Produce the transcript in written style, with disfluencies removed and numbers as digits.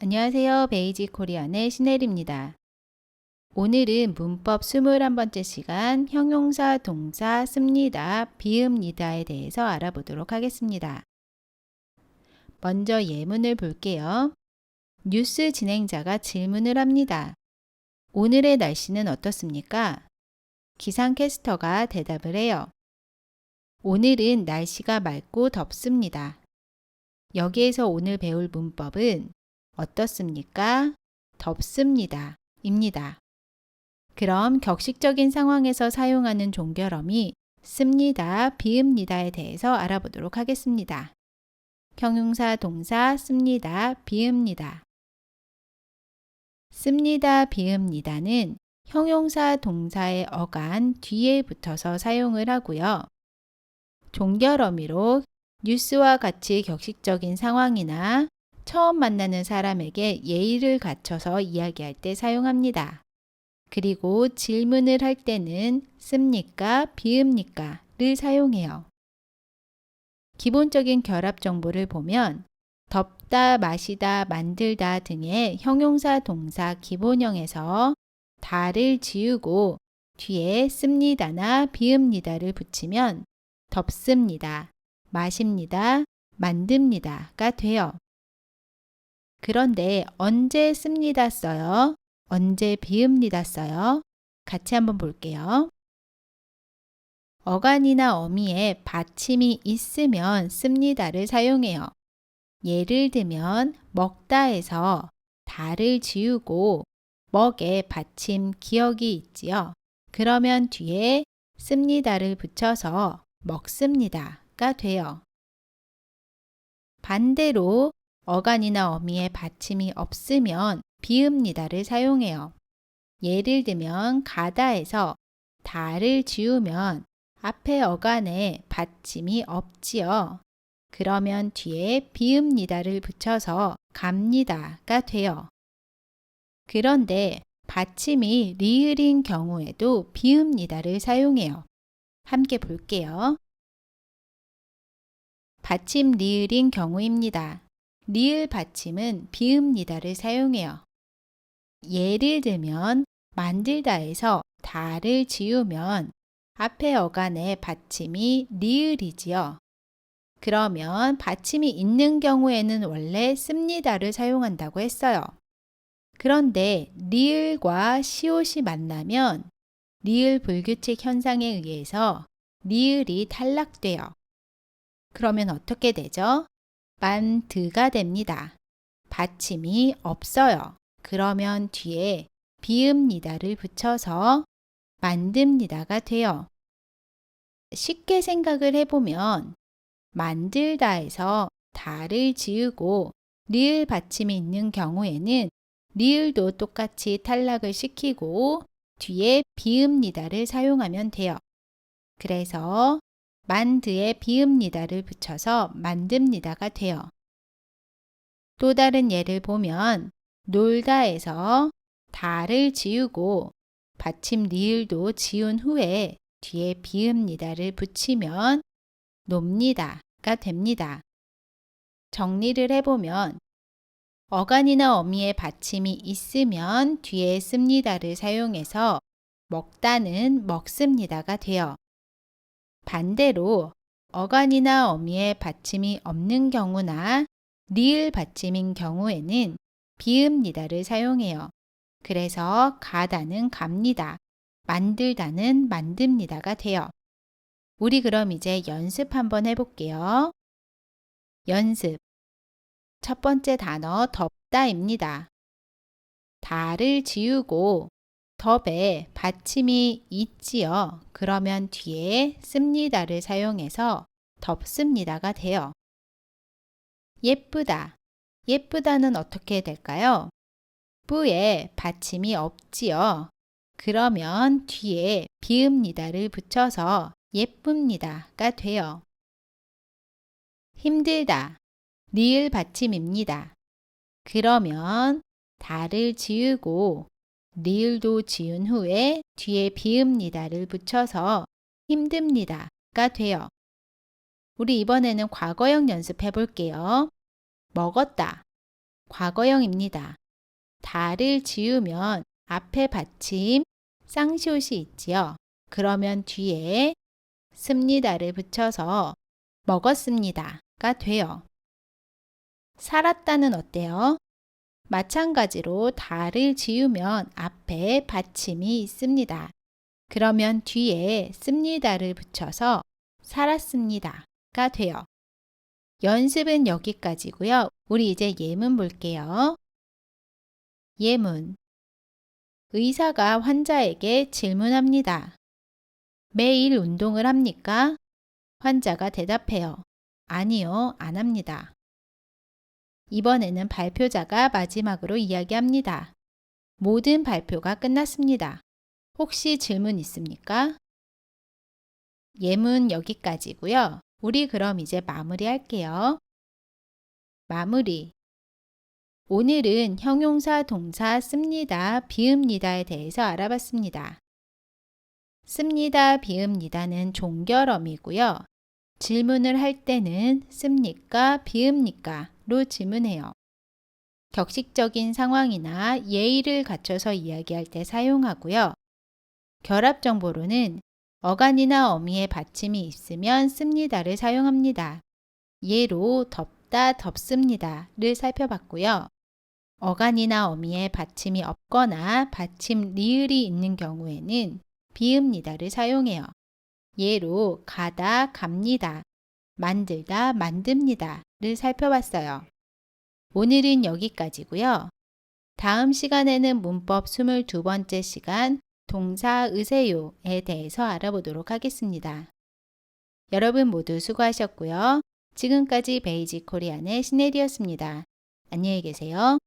안녕하세요. 베이직 코리안의 신혜리입니다. 오늘은 문법 21번째 시간 형용사 동사 씁니다, 비읍니다에 대해서 알아보도록 하겠습니다. 먼저 예문을 볼게요. 뉴스 진행자가 질문을 합니다. 오늘의 날씨는 어떻습니까? 기상캐스터가 대답을 해요. 오늘은 날씨가 맑고 덥습니다. 여기에서 오늘 배울 문법은 어떻습니까? 덥습니다. 입니다. 그럼 격식적인 상황에서 사용하는 종결어미 씁니다, 비읍니다에 대해서 알아보도록 하겠습니다. 형용사 동사 씁니다, 비읍니다. 씁니다, 비읍니다는 형용사 동사의 어간 뒤에 붙어서 사용을 하고요. 종결어미로 뉴스와 같이 격식적인 상황이나 처음 만나는 사람에게 예의를 갖춰서 이야기할 때 사용합니다. 그리고 질문을 할 때는 씁니까, 비읍니까를 사용해요. 기본적인 결합 정보를 보면 덮다, 마시다, 만들다 등의 형용사 동사 기본형에서 다를 지우고 뒤에 씁니다나 비읍니다를 붙이면 덮습니다, 마십니다, 만듭니다가 돼요. 그런데 언제 씁니다 써요? 언제 비읍니다 써요? 같이 한번 볼게요. 어간이나 어미에 받침이 있으면 씁니다를 사용해요. 예를 들면 먹다에서 다를 지우고 먹에 받침 기억이 있지요. 그러면 뒤에 씁니다를 붙여서 먹습니다가 돼요. 반대로 어간이나 어미에 받침이 없으면 비읍니다를 사용해요. 예를 들면 가다에서 다를 지우면 앞에 어간에 받침이 없지요. 그러면 뒤에 비읍니다를 붙여서 갑니다가 돼요. 그런데 받침이 리을인 경우에도 비읍니다를 사용해요. 함께 볼게요. 받침 리을인 경우입니다. 리을 받침은 비읍니다를 사용해요. 예를 들면 만들다에서 다를 지우면 앞에 어간의 받침이 리을이지요. 그러면 받침이 있는 경우에는 원래 씁니다를 사용한다고 했어요. 그런데 리을과 시옷이 만나면 리을 불규칙 현상에 의해서 리을이 탈락돼요. 그러면 어떻게 되죠? 만드가 됩니다. 받침이 없어요. 그러면 뒤에 비읍니다를 붙여서 만듭니다가 돼요. 쉽게 생각을 해보면 만들다에서 다를 지우고 리을 받침이 있는 경우에는 리을도 똑같이 탈락을 시키고 뒤에 비읍니다를 사용하면 돼요. 그래서 만드에 비읍니다를 붙여서 만듭니다가 돼요. 또 다른 예를 보면 놀다에서 다를 지우고 받침 리을도 지운 후에 뒤에 비읍니다를 붙이면 놉니다가 됩니다. 정리를 해보면 어간이나 어미의 받침이 있으면 뒤에 씁니다를 사용해서 먹다는 먹습니다가 돼요. 반대로 어간이나 어미의 받침이 없는 경우나 리을 받침인 경우에는 비읍니다를 사용해요. 그래서 가다는 갑니다, 만들다는 만듭니다가 돼요. 우리 그럼 이제 연습 한번 해볼게요. 연습. 첫 번째 단어 덮다입니다. 다를 지우고 덮에 받침이 있지요. 그러면 뒤에 씁니다를 사용해서 덮습니다가 돼요. 예쁘다. 예쁘다는 어떻게 될까요? 뿌에 받침이 없지요. 그러면 뒤에 비읍니다를 붙여서 예쁩니다가 돼요. 힘들다. 리을 받침입니다. 그러면 다를 지우고 리을도 지운 후에 뒤에 비읍니다를 붙여서 힘듭니다가 돼요. 우리 이번에는 과거형 연습해 볼게요. 먹었다. 과거형입니다. 다를 지우면 앞에 받침 쌍시옷이 있지요. 그러면 뒤에 습니다를 붙여서 먹었습니다가 돼요. 살았다는 어때요? 마찬가지로 다를 지우면 앞에 받침이 있습니다. 그러면 뒤에 습니다를 붙여서 살았습니다가 돼요. 연습은 여기까지고요. 우리 이제 예문 볼게요. 예문. 의사가 환자에게 질문합니다. 매일 운동을 합니까? 환자가 대답해요. 아니요, 안 합니다. 이번에는 발표자가 마지막으로 이야기합니다. 모든 발표가 끝났습니다. 혹시 질문 있습니까? 예문 여기까지고요. 우리 그럼 이제 마무리할게요. 마무리. 오늘은 형용사 동사 씁니다, 비읍니다에 대해서 알아봤습니다. 씁니다, 비읍니다는 종결어이고요. 질문을 할 때는 씁니까, 비읍니까?로 질문해요. 격식적인 상황이나 예의를 갖춰서 이야기할 때 사용하고요. 결합 정보로는 어간이나 어미의 받침이 있으면 씁니다를 사용합니다. 예로 덥다, 덥습니다를 살펴봤고요. 어간이나 어미의 받침이 없거나 받침 리을이 있는 경우에는 비읍니다를 사용해요. 예로 가다, 갑니다, 만들다, 만듭니다를 살펴봤어요. 오늘은 여기까지고요. 다음 시간에는 문법 22번째 시간 동사 으세요에 대해서 알아보도록 하겠습니다. 여러분 모두 수고하셨고요. 지금까지 베이직 코리안의 신혜리였습니다. 안녕히 계세요.